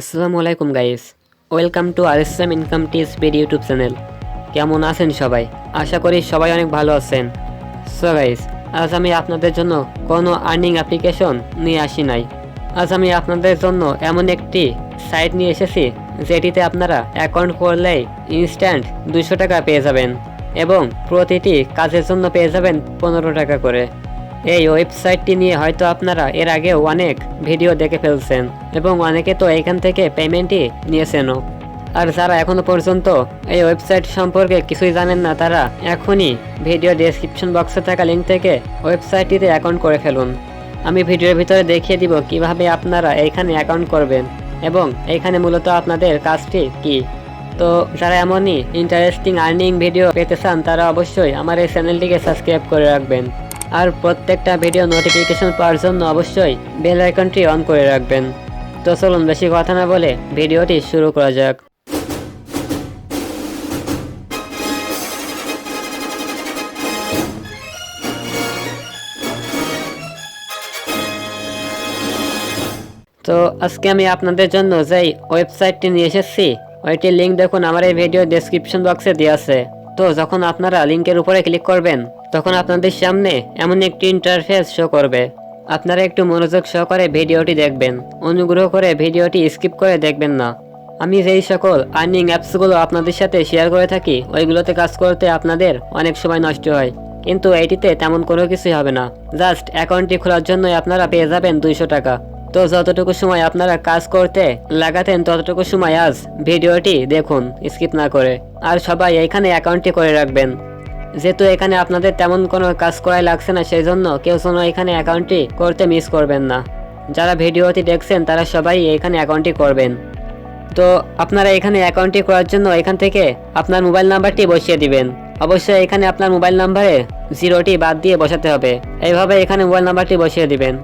আসসালামু আলাইকুম guys, welcome to RSM income tips video YouTube channel. কেমন আছেন সবাই? আশা করি সবাই অনেক ভালো আছেন। সো গাইস, আজ আমি আপনাদের জন্য কোনো আর্নিং অ্যাপ্লিকেশন নিয়ে আসি নাই। আজ আমি আপনাদের জন্য এমন একটি সাইট নিয়ে এসেছি যেটিতে আপনারা অ্যাকাউন্ট করলেই ইনস্ট্যান্ট 200 টাকা পেয়ে যাবেন এবং প্রতিটি কাজের জন্য পেয়ে যাবেন 15 টাকা করে। এই ওয়েবসাইটটি নিয়ে হয়তো আপনারা এর আগেও অনেক ভিডিও দেখে ফেলছেন এবং অনেকে তো এখান থেকে পেমেন্টই নিয়েছেনও। আর যারা এখনো পর্যন্ত এই ওয়েবসাইট সম্পর্কে কিছুই জানেন না, তারা এখনই ভিডিও ডেসক্রিপশন বক্সে থাকা লিঙ্ক থেকে ওয়েবসাইটটিতে অ্যাকাউন্ট করে ফেলুন। আমি ভিডিওর ভিতরে দেখিয়ে দিব কিভাবে আপনারা এইখানে অ্যাকাউন্ট করবেন এবং এইখানে মূলত আপনাদের কাজটি কি। তো যারা এমনই ইন্টারেস্টিং আর্নিং ভিডিও পেতে চান তারা অবশ্যই আমার এই চ্যানেলটিকে সাবস্ক্রাইব করে রাখবেন আর প্রত্যেকটা ভিডিও নোটিফিকেশন পাওয়ার জন্য অবশ্যই বেল আইকনটি অন করে রাখবেন। তো চলুন বেশি কথা না বলে ভিডিওটি শুরু করা যাক। তো আজকে আমি আপনাদের জন্য যেই ওয়েবসাইটটি নিয়ে এসেছি ওইটির লিঙ্ক দেখুন আমার এই ভিডিও ডেসক্রিপশন বক্সে দেওয়া আছে। তো যখন আপনারা লিঙ্কের উপরে ক্লিক করবেন তখন আপনাদের সামনে এমন একটি ইন্টারফেস শো করবে। আপনারা একটু মনোযোগ সহকারে ভিডিওটি দেখবেন, অনুগ্রহ করে ভিডিওটি স্কিপ করে দেখবেন না। আমি যেই সকল আর্নিং অ্যাপসগুলো আপনাদের সাথে শেয়ার করে থাকি ওইগুলোতে কাজ করতে আপনাদের অনেক সময় নষ্ট হয়, কিন্তু এইটিতে তেমন কোনো কিছুই হবে না। জাস্ট অ্যাকাউন্টটি খোলার জন্যই আপনারা পেয়ে যাবেন 200 টাকা। তো যতটুকু সময় আপনারা কাজ করতে লাগাতেন ততটুকু সময় আজ ভিডিওটি দেখুন স্কিপ না করে, আর সবাই এখানে অ্যাকাউন্টটি করে রাখবেন। যেহেতু এখানে আপনাদের তেমন কোনো কাজ করাই লাগছে না, সেই জন্য কেউ যেন এখানে অ্যাকাউন্টটি করতে মিস করবেন না। যারা ভিডিওটি দেখছেন তারা সবাই এখানে অ্যাকাউন্টটি করবেন। তো আপনারা এখানে অ্যাকাউন্টটি করার জন্য এখান থেকে আপনার মোবাইল নাম্বারটি বসিয়ে দিবেন। অবশ্যই এখানে আপনার মোবাইল নাম্বারে 0টি বাদ দিয়ে বসাতে হবে। এইভাবে এখানে মোবাইল নাম্বারটি বসিয়ে দিবেন।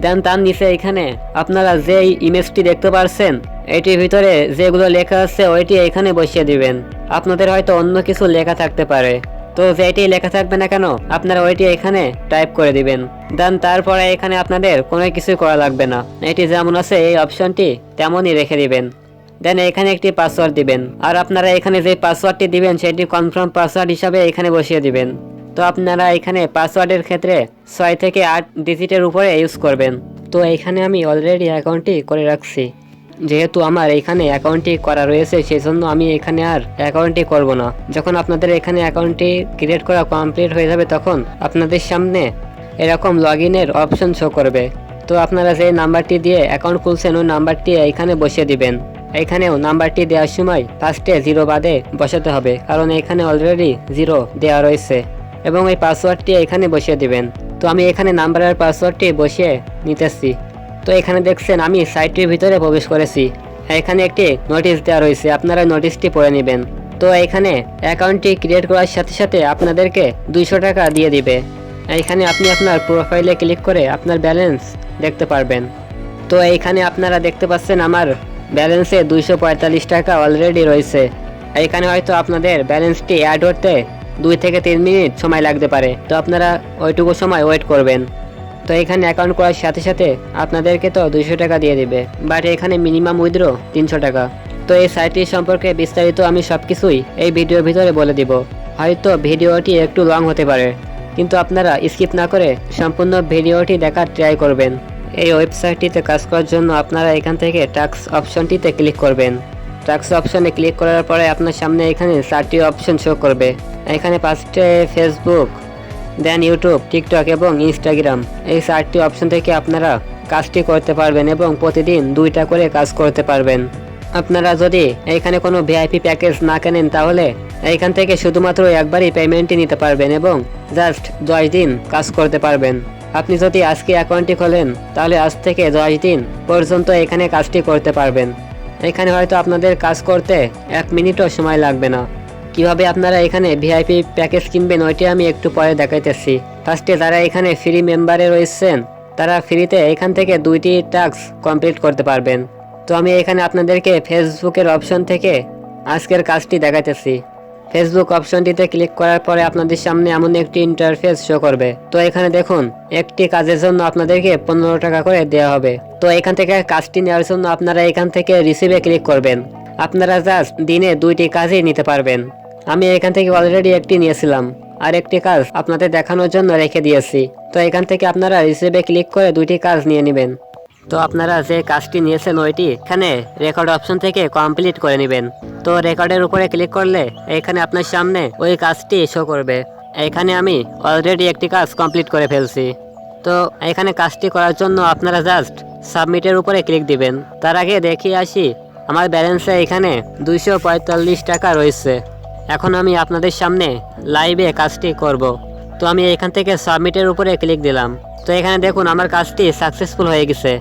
দেন তার নিচে এখানে আপনারা যেই ইমেজটি দেখতে পাচ্ছেন এটির ভিতরে যেগুলো লেখা আছে ওইটি এখানে বসিয়ে দিবেন। আপনাদের হয়তো অন্য কিছু লেখা থাকতে পারে, তো যেটি লেখা থাকবে না কেন আপনারা ওইটি এখানে টাইপ করে দিবেন। দেন তারপরে এখানে আপনাদের কোনো কিছু করা লাগবে না, এটি যেমন আছে এই অপশনটি তেমনই রেখে দিবেন। দেন এখানে একটি পাসওয়ার্ড দিবেন, আর আপনারা এখানে যে পাসওয়ার্ডটি দিবেন সেটি কনফার্ম পাসওয়ার্ড হিসাবে এখানে বসিয়ে দিবেন। তো আপনারা এখানে পাসওয়ার্ডের ক্ষেত্রে 6 থেকে 8 ডিজিটের উপরে ইউজ করবেন। তো এখানে আমি অলরেডি অ্যাকাউন্টটি করে রাখছি। যেহেতু আমার এখানে অ্যাকাউন্টটি করা রয়েছে সেই জন্য আমি এখানে আর অ্যাকাউন্টটি করব না। যখন আপনাদের এখানে অ্যাকাউন্টটি ক্রিয়েট করা কমপ্লিট হয়ে যাবে তখন আপনাদের সামনে এরকম লগইনের অপশন শো করবে। তো আপনারা যে নাম্বারটি দিয়ে অ্যাকাউন্ট খুলছেন ওই নাম্বারটি এখানে বসিয়ে দিবেন। এখানেও নাম্বারটি দেওয়ার সময় ফার্স্টে 0 বাদে বসাতে হবে, কারণ এখানে অলরেডি 0 দেওয়া রয়েছে, এবং এই পাসওয়ার্ডটি এখানে বসিয়ে দিবেন। তো আমি এখানে নাম্বার আর পাসওয়ার্ডটি বসিয়ে নিতেছি। তো এখানে দেখছেন আমি সাইটটির ভিতরে প্রবেশ করেছি। এখানে একটি নোটিশ দেওয়া রয়েছে, আপনারা নোটিশটি পড়ে নেবেন। তো এখানে অ্যাকাউন্টটি ক্রিয়েট করার সাথে সাথে আপনাদেরকে 200 টাকা দিয়ে দিবে। এখানে আপনি আপনার প্রোফাইলে ক্লিক করে আপনার ব্যালেন্স দেখতে পারবেন। তো এইখানে আপনারা দেখতে পাচ্ছেন আমার ব্যালেন্সে 245 টাকা অলরেডি রয়েছে। এখানে হয়তো আপনাদের ব্যালেন্সটি অ্যাড হতে 2 থেকে 3 মিনিট সময় লাগতে পারে, তো আপনারা ওইটুকু সময় ওয়েট করবেন। তো এখানে অ্যাকাউন্ট করার সাথে সাথে আপনাদেরকে তো 200 টাকা দিয়ে দিবে, বাট এখানে মিনিমাম উইথড্র 300 টাকা। তো এই সাইটটি সম্পর্কে বিস্তারিত আমি সবকিছুই এই ভিডিওর ভিতরে বলে দিব। হয়তো ভিডিওটি একটু লং হতে পারে, কিন্তু আপনারা স্কিপ না করে সম্পূর্ণ ভিডিওটি দেখার ট্রাই করবেন। এই ওয়েবসাইটটিতে কাজ করার জন্য আপনারা এখান থেকে টাস্ক অপশনটিতে ক্লিক করবেন। টাস্ক অপশনে ক্লিক করার পরে আপনার সামনে এখানে 4টি অপশন শো করবে। এখানে ফার্স্টে ফেসবুক, দেন ইউটিউব, টিকটক এবং ইনস্টাগ্রাম, এই 4টি অপশন থেকে আপনারা কাজটি করতে পারবেন এবং প্রতিদিন 2টা করে কাজ করতে পারবেন। আপনারা যদি এখানে কোনো ভিআইপি প্যাকেজ না কেনেন তাহলে এইখান থেকে শুধুমাত্র একবারই পেমেন্টই নিতে পারবেন এবং জাস্ট 10 দিন কাজ করতে পারবেন। আপনি যদি আজকে অ্যাকাউন্টটি খোলেন তাহলে আজ থেকে 10 দিন পর্যন্ত এখানে কাজটি করতে পারবেন। এখানে হয়তো আপনাদের কাজ করতে 1 মিনিটও সময় লাগবে না। কিভাবে আপনারা এখানে ভিআইপি প্যাকেজ কিনবেন ওইটি আমি একটু পরে দেখাইতেছি। ফার্স্টে যারা এখানে ফ্রি মেম্বারে রয়েছেন তারা ফ্রিতে এখান থেকে 2টি টাস্ক কমপ্লিট করতে পারবেন। তো আমি এখানে আপনাদেরকে ফেসবুকের অপশন থেকে আজকের কাজটি দেখাইতেছি। ফেসবুক অপশনটিতে ক্লিক করার পরে আপনাদের সামনে এমন একটি ইন্টারফেস শো করবে। তো এখানে দেখুন একটি কাজের জন্য আপনাদেরকে 15 টাকা করে দেওয়া হবে। তো এখান থেকে কাজটি নেওয়ার জন্য আপনারা এখান থেকে রিসিভে ক্লিক করবেন। আপনারা জাস্ট দিনে 2টি কাজই নিতে পারবেন। আমি এখান থেকে অলরেডি একটি নিয়েছিলাম, আর একটি কাজ আপনাদের দেখানোর জন্য রেখে দিয়েছি। তো এখান থেকে আপনারা রিসিভে ক্লিক করে 2টি কাজ নিয়ে নেবেন। তো আপনারা যে কাজটি নিয়েছেন ওইটি এখানে রেকর্ড অপশন থেকে কমপ্লিট করে নেবেন। তো রেকর্ডের উপরে ক্লিক করলে এখানে আপনার সামনে ওই কাজটি শো করবে। এখানে আমি অলরেডি একটি কাজ কমপ্লিট করে ফেলছি। তো এখানে কাজটি করার জন্য আপনারা জাস্ট সাবমিটের উপরে ক্লিক দিবেন। তার আগে দেখিয়ে আসি আমার ব্যালেন্সে এখানে 245 টাকা রয়েছে। এখন আমি আপনাদের সামনে লাইভে কাজটি করব। তো আমি এখান থেকে সাবমিটের উপরে ক্লিক দিলাম। তো এখানে দেখুন আমার কাজটি সাকসেসফুল হয়ে গেছে।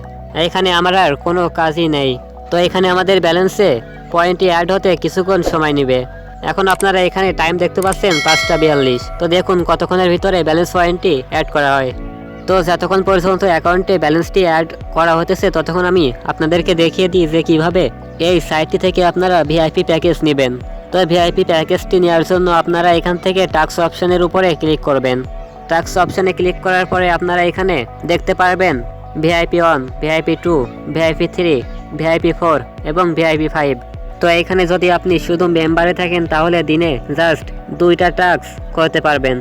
এখানে আমার আর কোনো কাজই নেই। তো এখানে আমাদের ব্যালেন্সে পয়েন্টটি অ্যাড হতে কিছুক্ষণ সময় নেবে। এখন আপনারা এখানে টাইম দেখতে পাচ্ছেন 5টা 42। তো দেখুন কতক্ষণের ভিতরে ব্যালেন্স পয়েন্টটি অ্যাড করা হয়। তো যতক্ষণ পর্যন্ত অ্যাকাউন্টে ব্যালেন্সটি অ্যাড করা হতেছে ততক্ষণ আমি আপনাদেরকে দেখিয়ে দিই যে কিভাবে এই সাইটটি থেকে আপনারা ভিআইপি প্যাকেজ নেবেন। তো ভিআইপি প্যাকেজটি নেওয়ার জন্য আপনারা এখান থেকে টাস্ক অপশনের উপরে ক্লিক করবেন। টাস্ক অপশনে ক্লিক করার পরে আপনারা এখানে দেখতে পারবেন ভিআইপি 1, ভিআইপি 2, ভিআইপি 3, ভিআইপি 4 এবং ভিআইপি 5। তো এখানে যদি আপনি শুধু মেম্বারে থাকেন তাহলে দিনে জাস্ট 2টা টাস্ক করতে পারবেন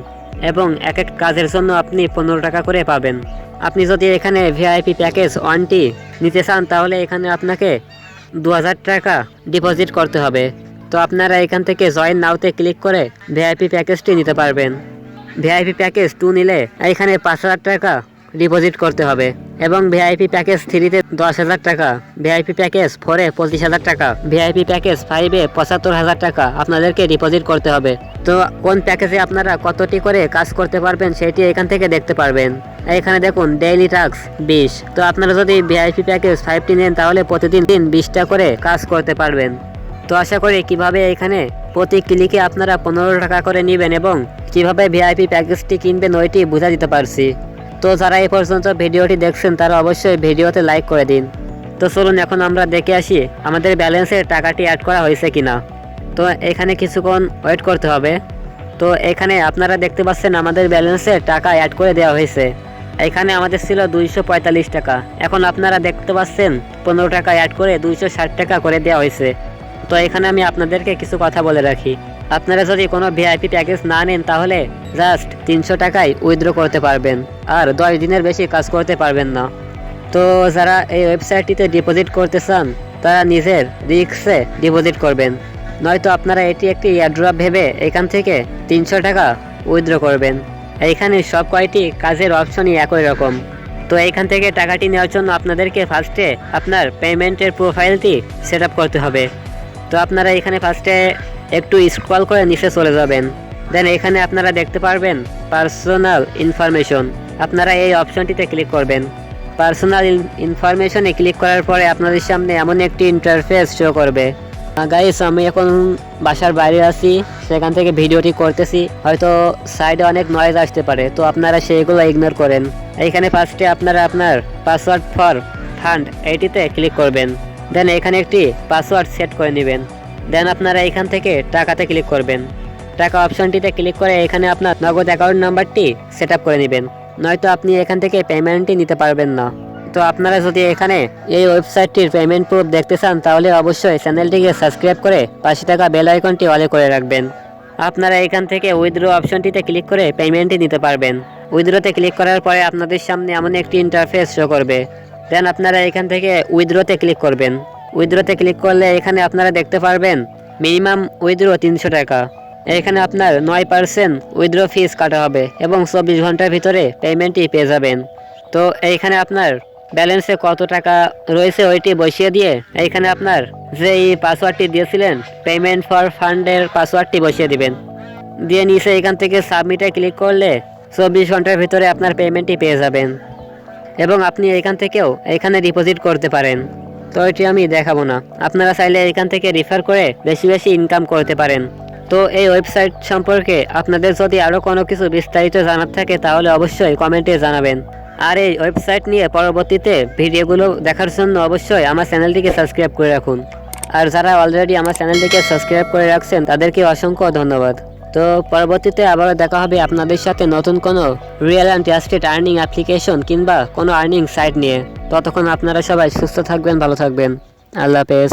এবং এক এক কাজের জন্য আপনি 15 টাকা করে পাবেন। আপনি যদি এখানে ভিআইপি প্যাকেজ 1টি নিতে চান তাহলে এখানে আপনাকে 2000 টাকা ডিপোজিট করতে হবে। তো আপনারা এখান থেকে জয়েন নাওতে ক্লিক করে ভিআইপি প্যাকেজটি নিতে পারবেন। ভিআইপি প্যাকেজ 2 নিলে এখানে 5000 টাকা ডিপোজিট করতে হবে এবং ভিআইপি প্যাকেজ 3-তে 10,000 টাকা, ভিআইপি প্যাকেজ 4-এ 25,000 টাকা, ভিআইপি প্যাকেজ 5-এ 75,000 টাকা আপনাদেরকে ডিপোজিট করতে হবে। তো কোন প্যাকেজে আপনারা কতটি করে কাজ করতে পারবেন সেটি এখান থেকে দেখতে পারবেন। এখানে দেখুন ডেইলি টাস্ক 20। তো আপনারা যদি ভিআইপি প্যাকেজ 5টি নেন তাহলে প্রতিদিন 20টা করে কাজ করতে পারবেন। তো আশা করি কিভাবে এখানে প্রতি ক্লিকে আপনারা 15 টাকা করে নেবেন এবং কিভাবে ভিআইপি প্যাকেজটি কিনবেন ওইটি বুঝা দিতে পারছি। তো যারা এই পর্যন্ত ভিডিওটি দেখছেন তারা অবশ্যই ভিডিওতে লাইক করে দিন। তো চলুন এখন আমরা দেখে আসি আমাদের ব্যালেন্সে টাকাটি অ্যাড করা হয়েছে কিনা। তো এখানে কিছুক্ষণ ওয়েট করতে হবে। তো এখানে আপনারা দেখতে পাচ্ছেন আমাদের ব্যালেন্সে টাকা অ্যাড করে দেওয়া হয়েছে। এখানে আমাদের ছিল 245 টাকা। এখন আপনারা দেখতে পাচ্ছেন 15 টাকা অ্যাড করে 260 টাকা করে দেওয়া হয়েছে। তো এখানে আমি আপনাদেরকে কিছু কথা বলে রাখি, আপনারা যদি কোনো ভিআইপি প্যাকেজ না নেন তাহলে জাস্ট 300 টাকায় উইথড্র করতে পারবেন আর 10 দিনের বেশি কাজ করতে পারবেন না। তো যারা এই ওয়েবসাইটটিতে ডিপোজিট করতে চান তারা নিজের রিস্কে ডিপোজিট করবেন, নয়তো আপনারা এটি একটি এয়ারড্রপ ভেবে এখান থেকে 300 টাকা উইথড্র করবেন। এইখানে সব কয়টি কাজের অপশনই একই রকম। তো এইখান থেকে টাকাটি নেওয়ার জন্য আপনাদেরকে ফার্স্টে আপনার পেমেন্টের প্রোফাইলটি সেট আপ করতে হবে। তো আপনারা এখানে ফার্স্টে একটু স্ক্রল করে নিচে চলে যাবেন। দেন এখানে আপনারা দেখতে পারবেন পার্সোনাল ইনফরমেশন। আপনারা এই অপশনটিতে ক্লিক করবেন। পার্সোনাল ইনফরমেশনে ক্লিক করার পরে আপনাদের সামনে এমন একটি ইন্টারফেস শো করবে। গাইস, আমি এখন বাসার বাইরে আছি, সেখান থেকে ভিডিওটি করতেছি, হয়তো সাইডে অনেক নয়েজ আসতে পারে, তো আপনারা সেইগুলো ইগনোর করেন। এইখানে ফার্স্টে আপনারা আপনার পাসওয়ার্ড ফর ফান্ড এইটিতে ক্লিক করবেন। দেন এখানে একটি পাসওয়ার্ড সেট করে নেবেন। দেন আপনারা এখান থেকে টাকাতে ক্লিক করবেন। টাকা অপশনটিতে ক্লিক করে এখানে আপনার নগদ অ্যাকাউন্ট নাম্বারটি সেট আপ করে নেবেন, নয়তো আপনি এখান থেকে পেমেন্টটি নিতে পারবেন না। তো আপনারা যদি এখানে এই ওয়েবসাইটটির পেমেন্ট প্রুফ দেখতে চান তাহলে অবশ্যই চ্যানেলটিকে সাবস্ক্রাইব করে পাশে থাকা বেল আইকনটি অলে করে রাখবেন। আপনারা এখান থেকে উইথড্র অপশনটিতে ক্লিক করে পেমেন্টটি নিতে পারবেন। উইথড্রতে ক্লিক করার পরে আপনাদের সামনে এমন একটি ইন্টারফেস শো করবে। দেন আপনারা এখান থেকে উইথড্রতে ক্লিক করবেন। উইথড্রতে ক্লিক করলে এখানে আপনারা দেখতে পারবেন মিনিমাম উইথড্র 300 টাকা। এখানে আপনার 9% উইথড্র ফিস কাটা হবে এবং 24 ঘন্টার ভিতরে পেমেন্টটি পেয়ে যাবেন। তো এইখানে আপনার ব্যালেন্সে কত টাকা রয়েছে ওইটি বসিয়ে দিয়ে এইখানে আপনার যেই পাসওয়ার্ডটি দিয়েছিলেন পেমেন্ট ফর ফান্ডের পাসওয়ার্ডটি বসিয়ে দিবেন। দিয়ে নিচে এখান থেকে সাবমিটে ক্লিক করলে 24 ঘন্টার ভিতরে আপনার পেমেন্টটি পেয়ে যাবেন এবং আপনি এখান থেকেও এখানে ডিপোজিট করতে পারেন। তো এটি আমি দেখাবো না, আপনারা চাইলে এখান থেকে রেফার করে বেশি বেশি ইনকাম করতে পারেন। তো এই ওয়েবসাইট সম্পর্কে আপনাদের যদি আরও কোনো কিছু বিস্তারিত জানার থাকে তাহলে অবশ্যই কমেন্টে জানাবেন। আর এই ওয়েবসাইট নিয়ে পরবর্তীতে ভিডিওগুলো দেখার জন্য অবশ্যই আমার চ্যানেলটিকে সাবস্ক্রাইব করে রাখুন। আর যারা অলরেডি আমার চ্যানেলটিকে সাবস্ক্রাইব করে রাখছেন তাদেরকে অসংখ্য ধন্যবাদ। তো পরবর্তীতে আবারও দেখা হবে আপনাদের সাথে নতুন কোনো real and trusted earning application কিংবা কোনো আর্নিং সাইট নিয়ে। ততক্ষণ আপনারা সবাই সুস্থ থাকবেন, ভালো থাকবেন। আল্লাহ হাফেজ।